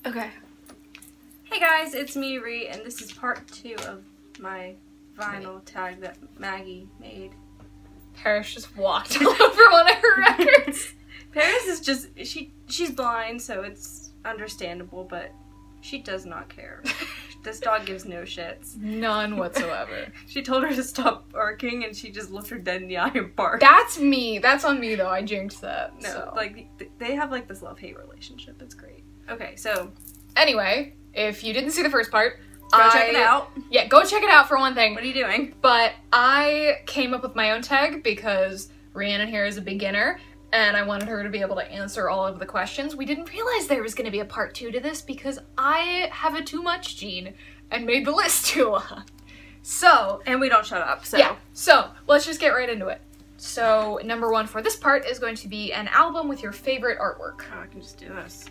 Okay. Hey guys, it's me, Ree, and this is part 2 of my vinyl tag that Maggie made. Paris just walked all over one of her records. Paris is just, she's blind, so it's understandable, but she does not care. This dog gives no shits. None whatsoever. She told her to stop barking, and she just looked her dead in the eye and barked. That's me. That's on me, though. I jinxed that. No, so. like, they have, like, this love-hate relationship. It's great. Okay, so... Anyway, if you didn't see the first part... Go check it out. Yeah, go check it out for one thing. What are you doing? But I came up with my own tag because Rhiannon here is a beginner, and I wanted her to be able to answer all of the questions. We didn't realize there was going to be a part 2 to this because I have a too much gene and made the list too long. So... And we don't shut up, so... Yeah, so let's just get right into it. So, number 1 for this part is going to be an album with your favorite artwork. Oh, I can just do this.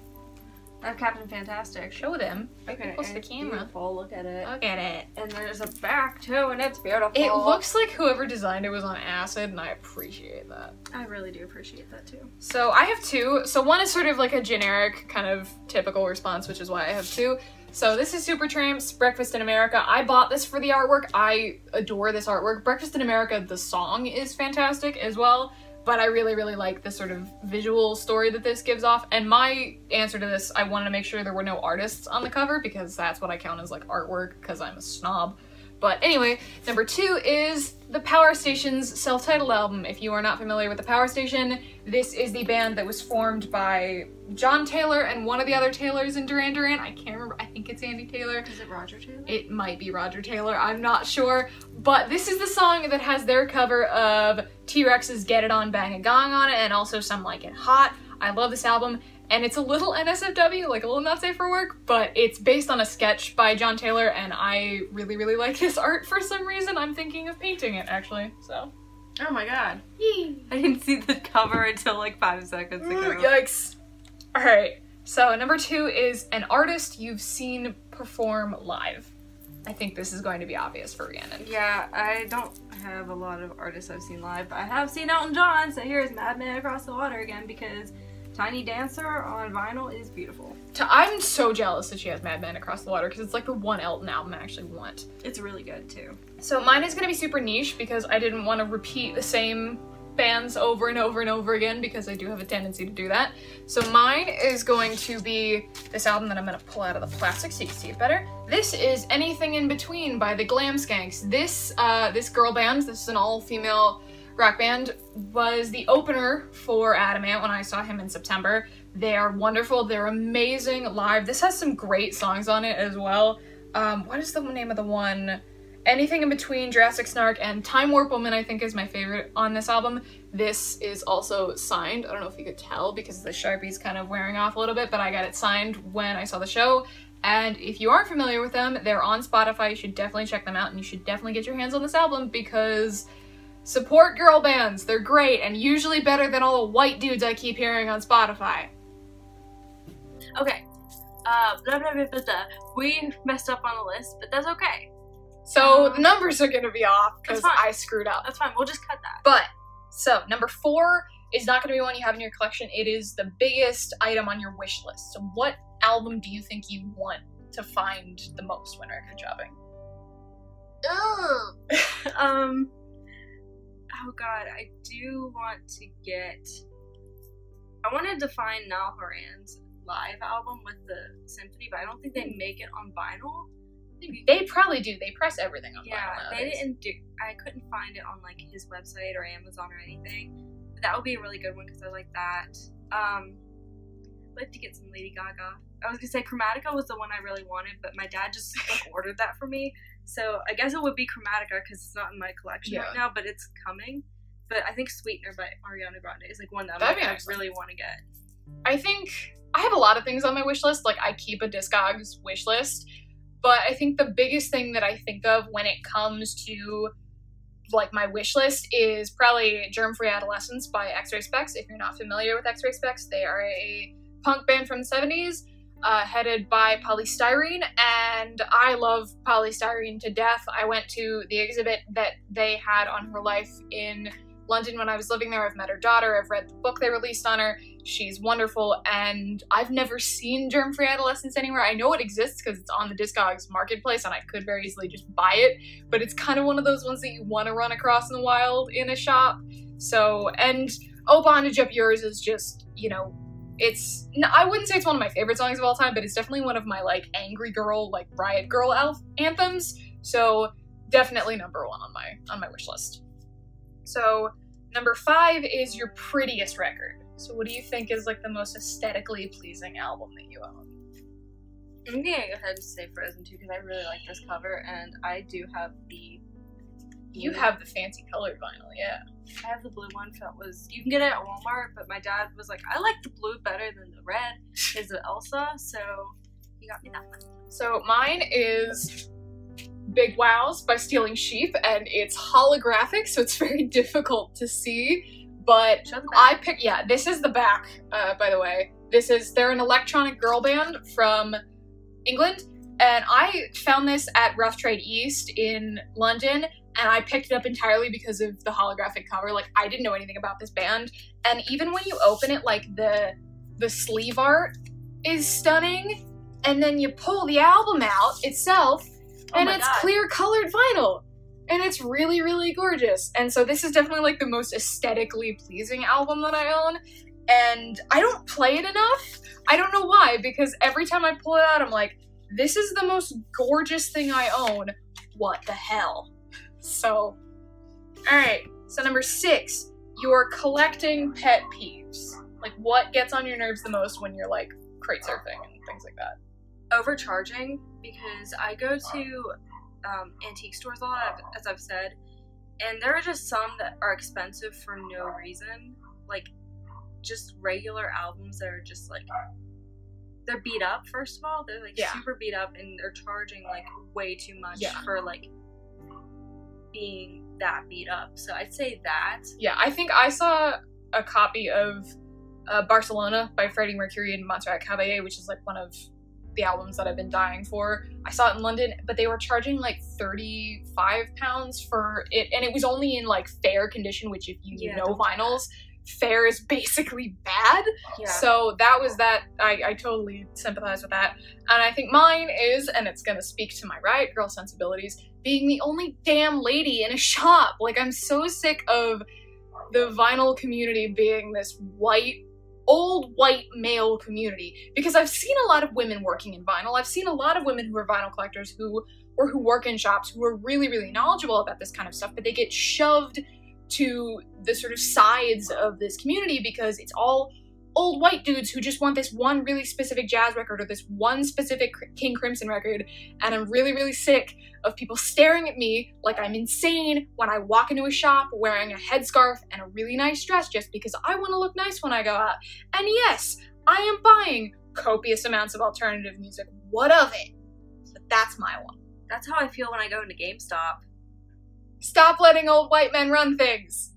I have Captain Fantastic. Show them. Okay, Close to the camera. Beautiful. Look at it. Look at it. And there's a back too, and it's beautiful. It looks like whoever designed it was on acid, and I appreciate that. I really do appreciate that too. So I have 2. So one is sort of like a generic, kind of typical response, which is why I have 2. So this is Supertramp's Breakfast in America. I bought this for the artwork. I adore this artwork. Breakfast in America, the song is fantastic as well. But I really, really like the sort of visual story that this gives off. And my answer to this, I wanted to make sure there were no artists on the cover because that's what I count as like artwork because I'm a snob. But anyway, number 2 is the Power Station's self-titled album. If you are not familiar with the Power Station, this is the band that was formed by John Taylor and one of the other Taylors in Duran Duran. I can't remember. I think it's Andy Taylor. Is it Roger Taylor? It might be Roger Taylor. I'm not sure. But this is the song that has their cover of T-Rex's Get It On, Bang a Gong on it, and also Some Like It Hot. I love this album. And it's a little NSFW, like a little not safe for work, but it's based on a sketch by John Taylor, and I really, really like this art for some reason. I'm thinking of painting it, actually, so. Oh my god. Yee. I didn't see the cover until like 5 seconds ago. Yikes. Alright, so number 2 is an artist you've seen perform live. I think this is going to be obvious for Rhiannon. Yeah, I don't have a lot of artists I've seen live, but I have seen Elton John, so here's Madman Across the Water again because Tiny Dancer on vinyl is beautiful. I'm so jealous that she has Madman Across the Water because it's like the one Elton album I actually want. It's really good too. So mine is going to be super niche because I didn't want to repeat the same bands over and over and over again because I do have a tendency to do that. So mine is going to be this album that I'm going to pull out of the plastic so you can see it better. This is Anything in Between by the Glam Skanks. This girl band, this is an all-female rock band, was the opener for Adamant when I saw him in September. They are wonderful. They're amazing live. This has some great songs on it as well. What is the name of the one? Anything in Between, Jurassic Snark, and Time Warp Woman I think is my favorite on this album. This is also signed. I don't know if you could tell because the Sharpie's kind of wearing off a little bit, but I got it signed when I saw the show. And if you aren't familiar with them, they're on Spotify. You should definitely check them out, and you should definitely get your hands on this album because support girl bands. They're great and usually better than all the white dudes I keep hearing on Spotify. Okay. Blah, blah, blah, blah, blah. We messed up on the list, but that's okay. So the numbers are gonna be off because That's fine. I screwed up. That's fine. We'll just cut that. But, so number 4 is not gonna be one you have in your collection. It is the biggest item on your wish list. So what album do you think you want to find the most when record shopping? Oh god, I do want to get... I wanted to find Niall Horan's live album with the symphony, but I don't think they make it on vinyl. They probably do. They press everything on vinyl. Yeah, they didn't do... I couldn't find it on like his website or Amazon or anything. But that would be a really good one because I like that. I'd like to get some Lady Gaga. I was gonna say Chromatica was the one I really wanted, but my dad just like ordered that for me. So I guess it would be Chromatica because it's not in my collection right now, but it's coming. But I think Sweetener by Ariana Grande is like one that I really want to get. I think I have a lot of things on my wish list. Like I keep a Discogs wish list, but I think the biggest thing that I think of when it comes to like my wish list is probably Germ-Free Adolescence by X-Ray Spex. If you're not familiar with X-Ray Spex, they are a punk band from the 70s. Headed by Polystyrene, and I love Polystyrene to death. I went to the exhibit that they had on her life in London when I was living there. I've met her daughter. I've read the book they released on her. She's wonderful, and I've never seen Germ-Free Adolescence anywhere. I know it exists because it's on the Discogs marketplace, and I could very easily just buy it, but it's kind of one of those ones that you want to run across in the wild in a shop. So, and Oh Bondage Up Yours is just, you know, I wouldn't say it's one of my favorite songs of all time, but it's definitely one of my, like, angry girl, like, riot girl anthems. So, definitely number one on my wish list. So, number 5 is your prettiest record. So, what do you think is, like, the most aesthetically pleasing album that you own? I'm gonna go ahead and say Frozen 2 because I really like this cover, and I do have the... You have the fancy colored vinyl, yeah. I have the blue one that was... You can get it at Walmart, but my dad was like, I like the blue better than the red. Is it Elsa? So, he got me that one. So, mine is Big Wows by Stealing Sheep, and it's holographic, so it's very difficult to see, but I picked... Yeah, this is the back, by the way. They're an electronic girl band from England, and I found this at Rough Trade East in London, and I picked it up entirely because of the holographic cover. Like, I didn't know anything about this band, and even when you open it, like, the sleeve art is stunning, and then you pull the album out itself, and it's clear colored vinyl, and it's really, really gorgeous. And so this is definitely, like, the most aesthetically pleasing album that I own, and I don't play it enough. I don't know why, because every time I pull it out, I'm like, this is the most gorgeous thing I own. What the hell? So, alright, so number 6, you're collecting pet peeves. Like, what gets on your nerves the most when you're, like, crate surfing and things like that? Overcharging, because I go to antique stores a lot, as I've said, and there are just some that are expensive for no reason. Like, just regular albums that are just, like, they're beat up, first of all. They're, like, super beat up, and they're charging, like, way too much for, like, being that beat up. So I'd say that. Yeah, I think I saw a copy of Barcelona by Freddie Mercury and Montserrat Caballé, which is like one of the albums that I've been dying for. I saw it in London, but they were charging like £35 for it, and it was only in like fair condition, which if you know vinyls, fair is basically bad. So that was that. I totally sympathize with that. And I think mine is, and it's gonna speak to my riot girl sensibilities, being the only damn lady in a shop. Like, I'm so sick of the vinyl community being this old white male community, because I've seen a lot of women working in vinyl. I've seen a lot of women who are vinyl collectors who work in shops who are really, really knowledgeable about this kind of stuff, but they get shoved to the sort of sides of this community because it's all old white dudes who just want this one really specific jazz record or this one specific King Crimson record, and I'm really, really sick of people staring at me like I'm insane when I walk into a shop wearing a headscarf and a really nice dress just because I want to look nice when I go out. And yes, I am buying copious amounts of alternative music. What of it? But that's my one. That's how I feel when I go into GameStop. Stop letting old white men run things.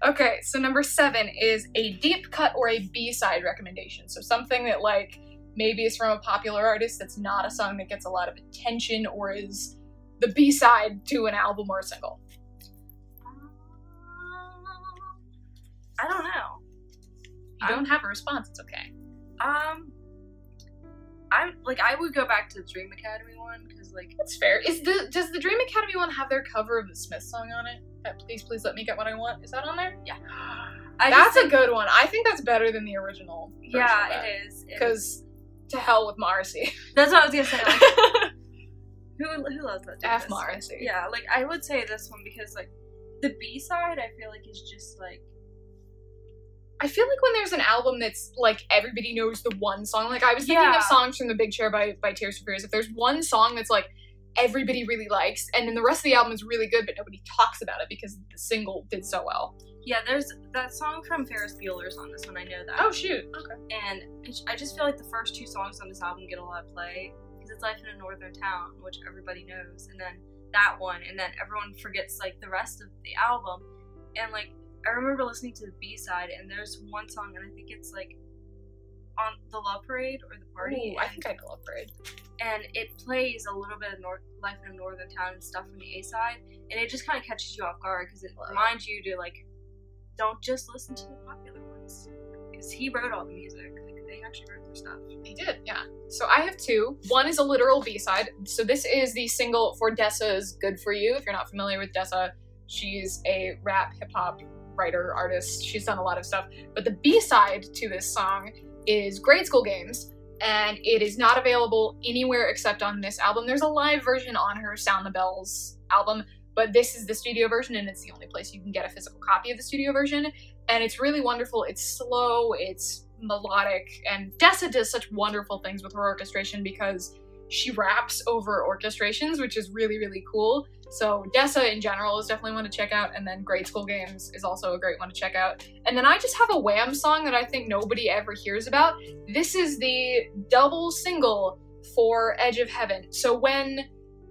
Okay, so number 7 is a deep cut or a B-side recommendation. So something that, like, maybe is from a popular artist that's not a song that gets a lot of attention or is the B-side to an album or a single. I don't know. You don't have a response, it's okay. I would go back to the Dream Academy one, because, like... That's fair. Does the Dream Academy one have their cover of the Smiths song on it? That Please Let Me Get What I Want? Is that on there? Yeah. That's a good one. I think that's better than the original version. Yeah, it is. Because to hell with Morrissey. That's what I was gonna say. Like, who loves that? F Morrissey. Yeah, like, I would say this one because, like, the B-side, I feel like, is just, like... I feel like when there's an album that's, like, everybody knows the one song, like, I was thinking of songs from The Big Chair by Tears for Fears. If there's one song that's, like, everybody really likes, and then the rest of the album is really good, but nobody talks about it because the single did so well. Yeah, there's that song from Ferris Bueller's on this one, I know that. Oh, shoot. Okay. And I just feel like the first 2 songs on this album get a lot of play, because it's Life in a Northern Town, which everybody knows, and then that one, and then everyone forgets, like, the rest of the album. And, like, I remember listening to the B-side, and there's one song, and I think it's, like, on the Love Parade or the party. Ooh, I think I know Love Parade. And it plays a little bit of life in a northern town and stuff from the A side, and it just kind of catches you off guard because it reminds you to like, don't just listen to the popular ones, because he wrote all the music. Like, they actually wrote their stuff. He did, yeah. So I have two. One is a literal B-side. So this is the single for Dessa's "Good For You." If you're not familiar with Dessa, she's a rap hip-hop writer, artist. She's done a lot of stuff. But the B-side to this song is Grade School Games, and it is not available anywhere except on this album. There's a live version on her Sound the Bells album, but this is the studio version, and it's the only place you can get a physical copy of the studio version. And it's really wonderful. It's slow, it's melodic, and Dessa does such wonderful things with her orchestration because she raps over orchestrations, which is really, really cool. So Dessa in general is definitely one to check out, and then Grade School Games is also a great one to check out. And then I just have a Wham song that I think nobody ever hears about. This is the double single for Edge of Heaven. So when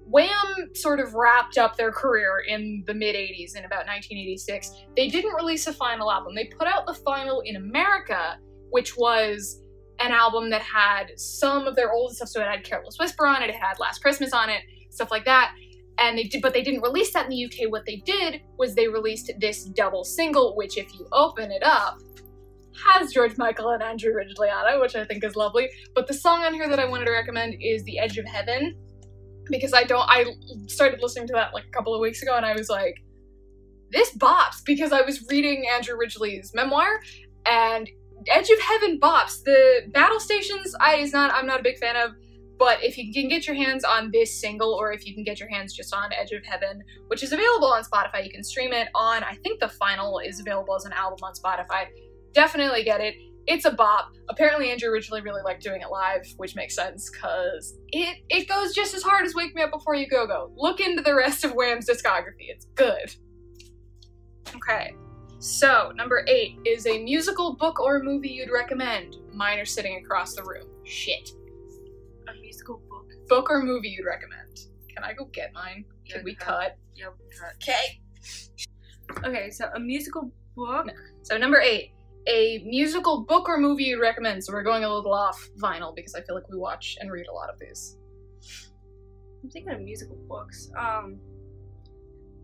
Wham sort of wrapped up their career in the mid-80s, in about 1986, they didn't release a final album. They put out the final in America, which was an album that had some of their old stuff. So it had Careless Whisper on it, it had Last Christmas on it, stuff like that. And but they didn't release that in the UK. What they did was they released this double single, which if you open it up, has George Michael and Andrew Ridgeley on it, which I think is lovely. But the song on here that I wanted to recommend is The Edge of Heaven, because I started listening to that like a couple of weeks ago, and I was like, this bops, because I was reading Andrew Ridgeley's memoir, and Edge of Heaven bops. The Battle Stations, I'm not a big fan of, but if you can get your hands on this single, or if you can get your hands just on Edge of Heaven, which is available on Spotify, you can stream it on, I think the final is available as an album on Spotify. Definitely get it. It's a bop. Apparently Andrew Ridgeley really liked doing it live, which makes sense, because it goes just as hard as Wake Me Up Before You Go Go. Look into the rest of Wham's discography. It's good. Okay. So, number 8 is a musical, book, or movie you'd recommend. Mine are sitting across the room. Shit. A musical book? Book or movie you'd recommend. Can I go get mine? Yeah, Can we cut? Yeah, we can cut. Okay. Okay, so a musical book? No. So, number 8. A musical, book, or movie you'd recommend. So we're going a little off vinyl because I feel like we watch and read a lot of these. I'm thinking of musical books. I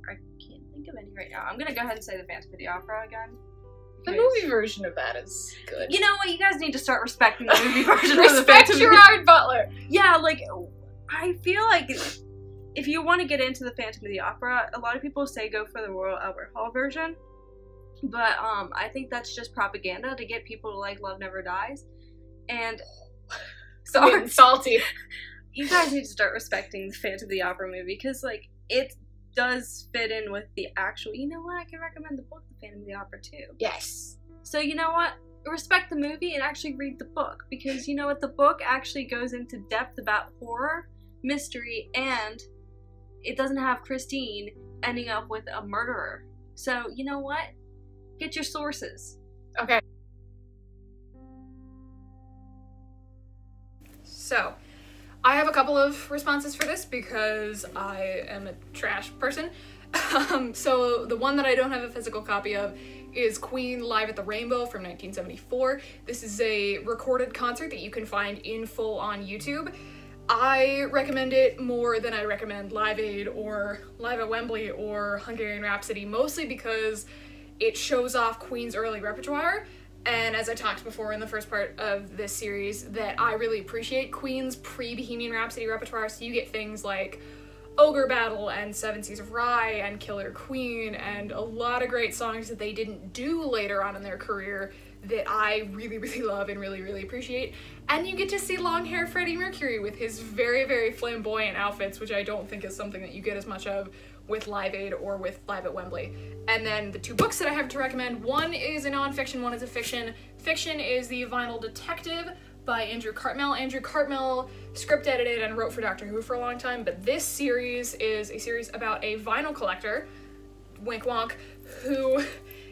can't think of any right now. I'm gonna go ahead and say the Phantom of the Opera again. The movie version of that is good. You know what? You guys need to start respecting the movie version of the Respect Phantom. Gerard Butler. Yeah, like, I feel like if you want to get into the Phantom of the Opera, a lot of people say go for the Royal Albert Hall version. But, I think that's just propaganda to get people to like Love Never Dies. And, Sorry, salty. You guys need to start respecting the Phantom of the Opera movie, because, like, it does fit in with the actual, you know what, I can recommend the book, The Phantom of the Opera, too. Yes. So, you know what, respect the movie and actually read the book, because, you know what, the book actually goes into depth about horror, mystery, and it doesn't have Christine ending up with a murderer. So, you know what? Get your sources. Okay. So, I have a couple of responses for this because I am a trash person. So the one that I don't have a physical copy of is Queen Live at the Rainbow from 1974. This is a recorded concert that you can find in full on YouTube. I recommend it more than I recommend Live Aid or Live at Wembley or Hungarian Rhapsody, mostly because it shows off Queen's early repertoire, and as I talked before in the first part of this series, that I really appreciate Queen's pre-Bohemian Rhapsody repertoire, so you get things like Ogre Battle and Seven Seas of Rye and Killer Queen and a lot of great songs that they didn't do later on in their career that I really, really love and really, really appreciate. And you get to see long hair Freddie Mercury with his very, very flamboyant outfits, which I don't think is something that you get as much of with Live Aid or with Live at Wembley. And then the two books that I have to recommend, one is a nonfiction, one is a fiction. Fiction is The Vinyl Detective by Andrew Cartmel. Andrew Cartmel script edited and wrote for Doctor Who for a long time, but this series is a series about a vinyl collector, wink wonk, who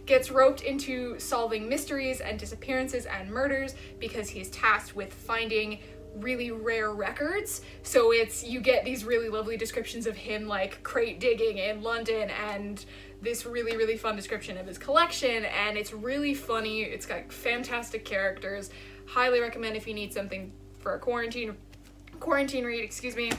gets roped into solving mysteries and disappearances and murders because he's tasked with finding really rare records. So you get these really lovely descriptions of him like crate digging in London and this really, really fun description of his collection, and it's really funny. It's got fantastic characters. Highly recommend if you need something for a quarantine read, excuse me.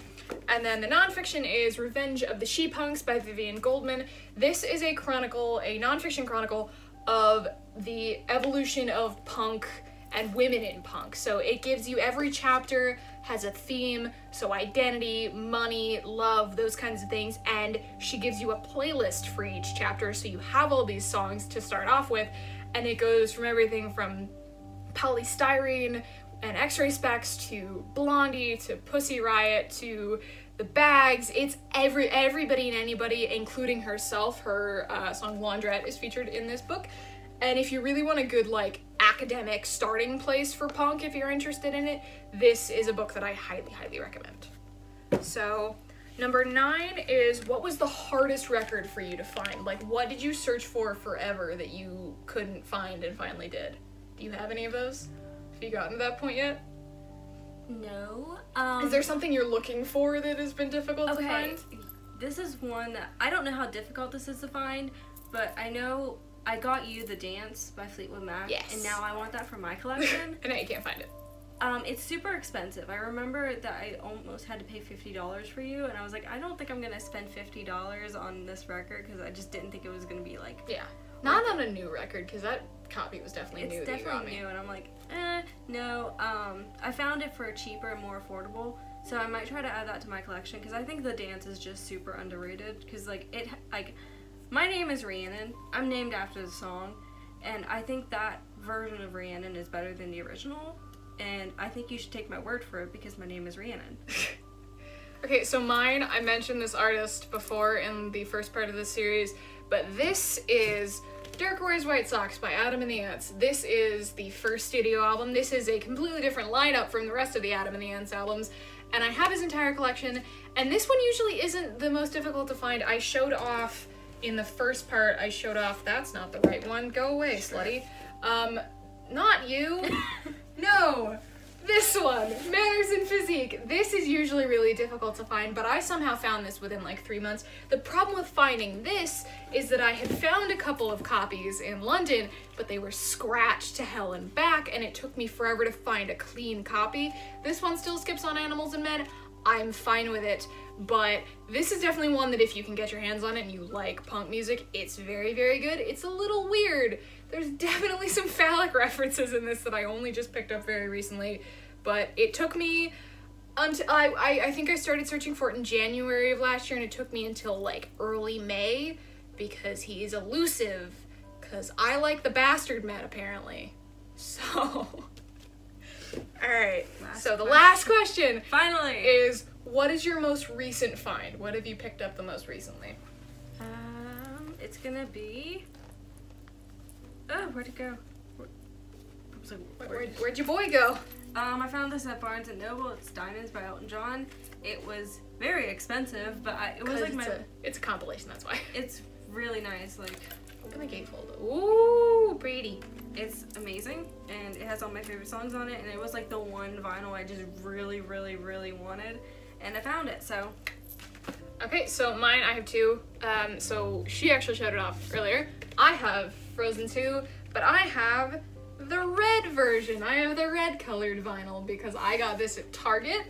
And then the nonfiction is Revenge of the She-Punks by Vivian Goldman. This is a nonfiction chronicle of the evolution of punk and women in punk. So it gives you, every chapter has a theme, so identity, money, love, those kinds of things, and she gives you a playlist for each chapter, so you have all these songs to start off with, and it goes from everything from Polystyrene and X-Ray Specs to Blondie to Pussy Riot to The Bags. It's everybody and anybody, including herself. Her song Laundrette is featured in this book. And if you really want a good, like, academic starting place for punk, if you're interested in it, this is a book that I highly, highly recommend. So, number 9 is, what was the hardest record for you to find? Like, what did you search for forever that you couldn't find and finally did? Do you have any of those? Have you gotten to that point yet? No. Is there something you're looking for that has been difficult to find? This is one that, I don't know how difficult this is to find, but I know I got you The Dance by Fleetwood Mac. Yes. And now I want that for my collection. And now you can't find it. It's super expensive. I remember that I almost had to pay $50 for you, and I was like, I don't think I'm gonna spend $50 on this record, because I just didn't think it was gonna be like... Yeah. Not on a new record, because that copy was definitely new. It's definitely new, and I'm like, no. I found it for cheaper and more affordable, so I might try to add that to my collection, because I think The Dance is just super underrated, because, like, my name is Rhiannon. I'm named after the song, and I think that version of Rhiannon is better than the original, and I think you should take my word for it, because my name is Rhiannon. Okay, so mine, I mentioned this artist before in the first part of this series, but this is Dirk Wears White Socks by Adam and the Ants. This is the first studio album. This is a completely different lineup from the rest of the Adam and the Ants albums, and I have his entire collection, and this one usually isn't the most difficult to find. I showed off, in the first part, that's not the right one, go away, slutty. Not you. No, this one, Manners and Physique. This is usually really difficult to find, but I somehow found this within like 3 months. The problem with finding this is that I had found a couple of copies in London, but they were scratched to hell and back, and it took me forever to find a clean copy. This one still skips on Animals and Men. I'm fine with it, but this is definitely one that if you can get your hands on it and you like punk music, it's very, very good. It's a little weird. There's definitely some phallic references in this that I only just picked up very recently, but it took me until, I think I started searching for it in January of last year, and it took me until like early May, because he is elusive, because I like the Bastard Men apparently. So... Alright, so the last question finally is, what is your most recent find? What have you picked up the most recently? It's gonna be... Oh, where'd it go? Where'd your boy go? I found this at Barnes & Noble. It's Diamonds by Elton John. It was very expensive, but it was like it's a compilation, that's why. It's really nice, like... Look at my gatefold. Ooh, pretty. It's amazing, and it has all my favorite songs on it, and it was like the one vinyl I just really, really, really wanted, and I found it, so. Okay, so mine, I have 2. So she actually showed it off earlier. I have Frozen 2, but I have the red version. I have the red colored vinyl because I got this at Target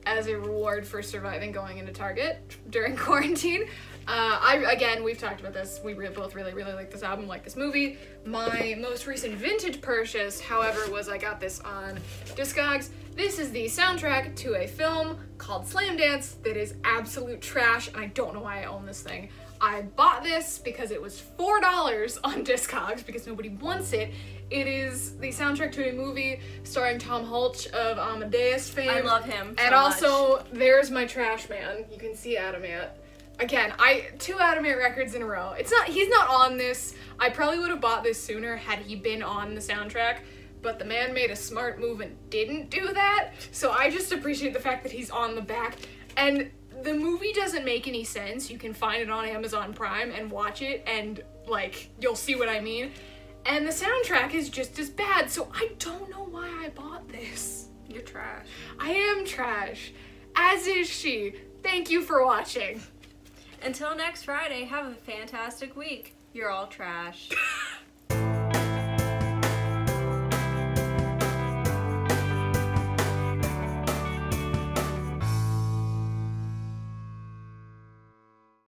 as a reward for surviving going into Target during quarantine. Again, we've talked about this. We both really, really like this album, like this movie. My most recent vintage purchase, however, was I got this on Discogs. This is the soundtrack to a film called Slam Dance that is absolute trash, and I don't know why I own this thing. I bought this because it was $4 on Discogs because nobody wants it. It is the soundtrack to a movie starring Tom Hulce of Amadeus fame. I love him so and also, there's my trash man. You can see Adamant. Again, 2 Adamant records in a row. He's not on this. I probably would have bought this sooner had he been on the soundtrack, but the man made a smart move and didn't do that, so I just appreciate the fact that he's on the back. And the movie doesn't make any sense. You can find it on Amazon Prime and watch it, and, like, you'll see what I mean. And the soundtrack is just as bad, so I don't know why I bought this. You're trash. I am trash. As is she. Thank you for watching. Until next Friday, have a fantastic week. You're all trash.